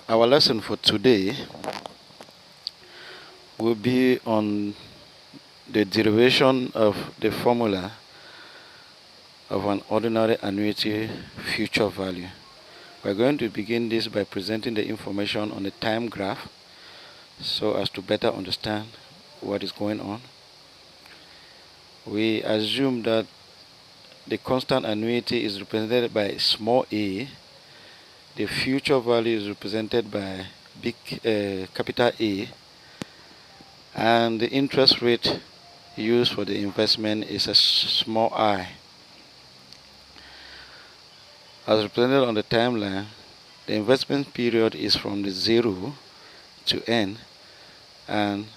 Our lesson for today will be on the derivation of the formula of an ordinary annuity future value. We're going to begin this by presenting the information on the time graph so as to better understand what is going on. We assume that the constant annuity is represented by small a, the future value is represented by capital A, and the interest rate used for the investment is a small I. As represented on the timeline, the investment period is from the 0 to n, and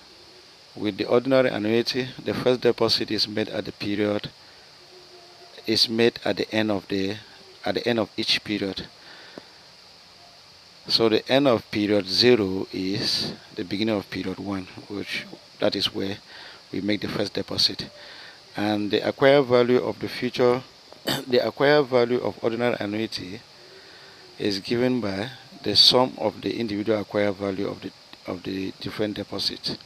with the ordinary annuity, the first deposit is made at the period at the end of each period. So the end of period 0 is the beginning of period 1, that is where we make the first deposit. And the acquired value of the future, the acquired value of ordinary annuity is given by the sum of the individual acquired value of the different deposits.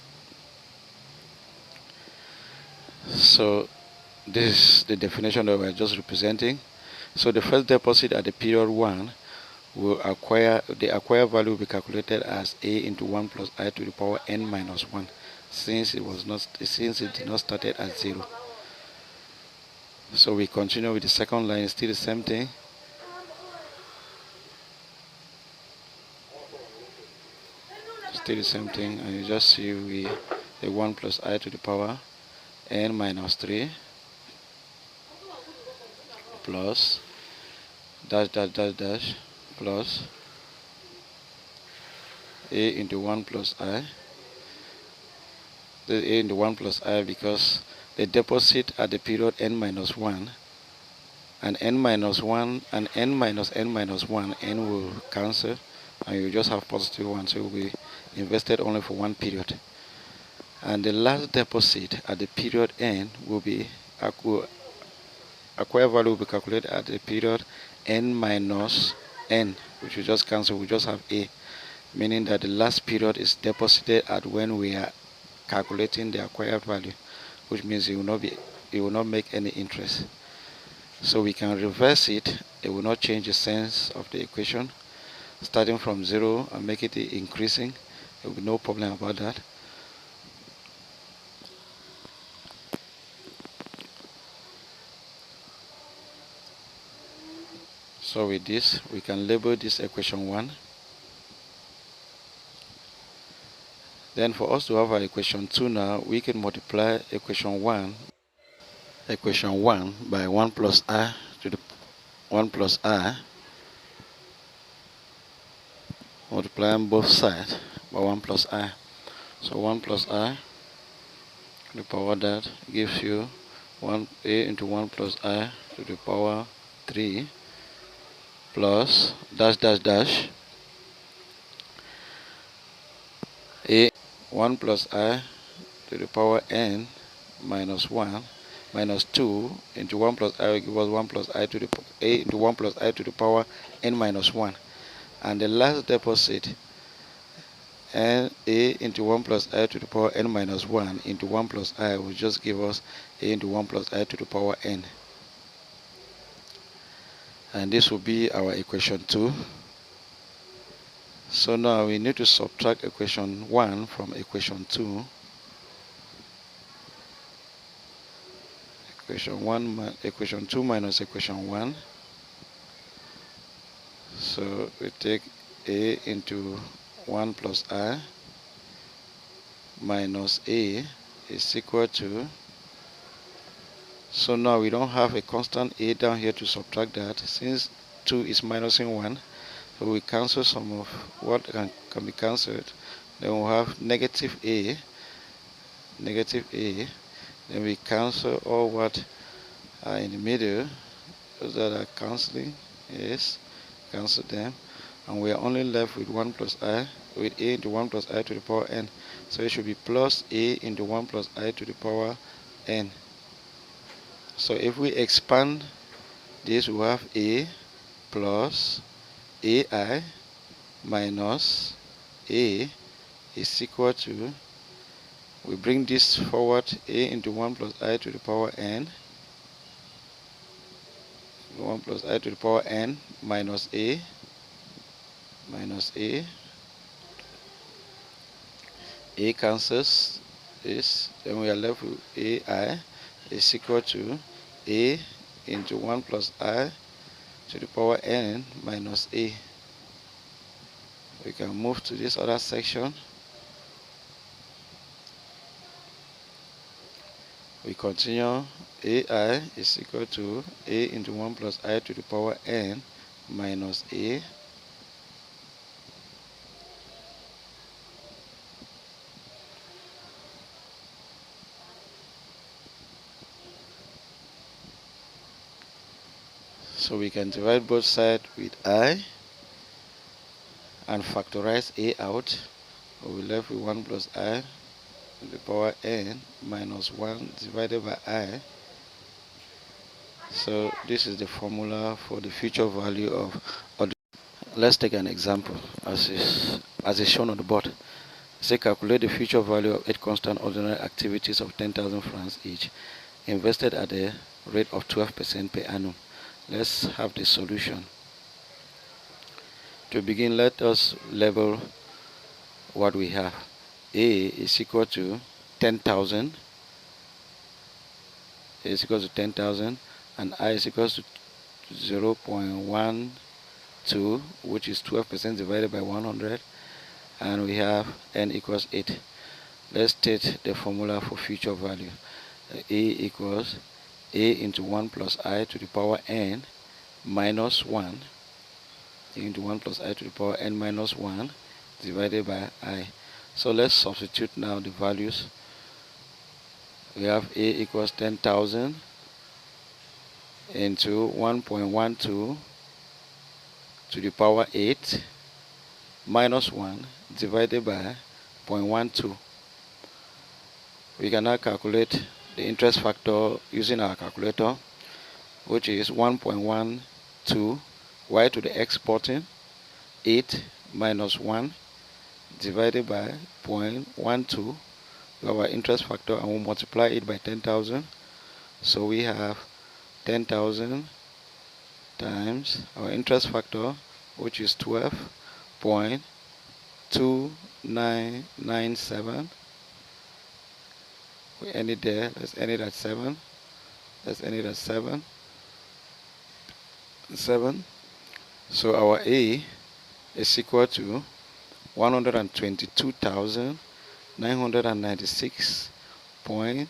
So this is the definition that we are just representing. So the first deposit at the period 1 the acquired value will be calculated as a into 1 plus I to the power n minus 1, since it did not start at 0. So we continue with the second line, still the same thing. Still the same thing, and you just see the 1 plus I to the power n minus 3 plus dash dash dash dash plus a into 1 plus I. The a into 1 plus I because the deposit at the period n minus 1 and n minus 1 and n minus n minus 1, n will cancel and you just have positive 1, so it will be invested only for one period. And the last deposit at the period n will be acquired value will be calculated at the period n minus n, which we just cancel. We just have a, meaning that the last period is deposited at when we are calculating the acquired value, which means it will not make any interest. So we can reverse it. It will not change the sense of the equation, starting from 0 and make it increasing. There will be no problem about that. So with this, we can label this equation 1. Then for us to have our equation 2 now, we can multiply equation 1 by 1 plus I to the 1 plus I, multiplying both sides by 1 plus I. So 1 plus I to the power that gives you a into 1 plus I to the power 3 plus dash dash dash a 1 plus I to the power n minus 1 minus 2 into 1 plus I will give us 1 plus I to the a into 1 plus I to the power n minus 1. And the last deposit, a into 1 plus I to the power n minus 1 into 1 plus I will just give us a into 1 plus I to the power n. And this will be our equation 2. So now we need to subtract equation 1 from equation 2. Equation 2 minus equation 1. So we take a into 1 plus I minus a is equal to, so now we don't have a constant a down here to subtract that, since 2 is minusing 1, so we cancel some of what can be cancelled. Then we'll have negative a, then we cancel all what are in the middle, those that are cancelling, yes, cancel them, and we are only left with 1 plus I, with a into 1 plus I to the power n. So it should be plus a into 1 plus I to the power n. So if we expand this, we have a plus ai minus A is equal to, we bring this forward, A into 1 plus I to the power n, 1 plus I to the power n minus A, A cancels this, then we are left with AI is equal to A into 1 plus I to the power n minus A. We can move to this other section. We continue. AI is equal to A into 1 plus I to the power n minus A. So we can divide both sides with I and factorize A out. We will left with 1 plus I to the power n minus 1 divided by I. So this is the formula for the future value of ordinary. Let's take an example as is shown on the board. Say calculate the future value of 8 constant ordinary activities of 10,000 francs each, invested at a rate of 12% per annum. Let's have the solution. To begin, let us label what we have. A is equal to 10,000. A is equal to 10,000, and I is equal to 0.12, which is 12% divided by 100, and we have n equals 8. Let's state the formula for future value. A equals A into 1 plus I to the power n minus 1 into 1 plus I to the power n minus 1 divided by I. So let's substitute now the values. We have A equals 10,000 into 1.12 to the power 8 minus 1 divided by 0.12. We can now calculate the interest factor using our calculator, which is 1.12 y to the x 8 minus 1 divided by 0.12. We have our interest factor and we'll multiply it by 10,000. So we have 10,000 times our interest factor, which is 12.2997. We end it there. Let's end it at 7. Let's end it at 7. So our A is equal to 122,996 point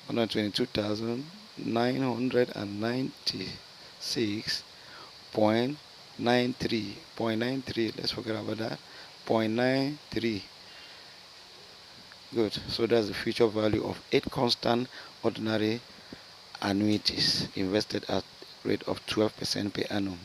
122,996.93. Let's forget about that. 0.93. Good. So that's the future value of 8 constant ordinary annuities invested at rate of 12% per annum.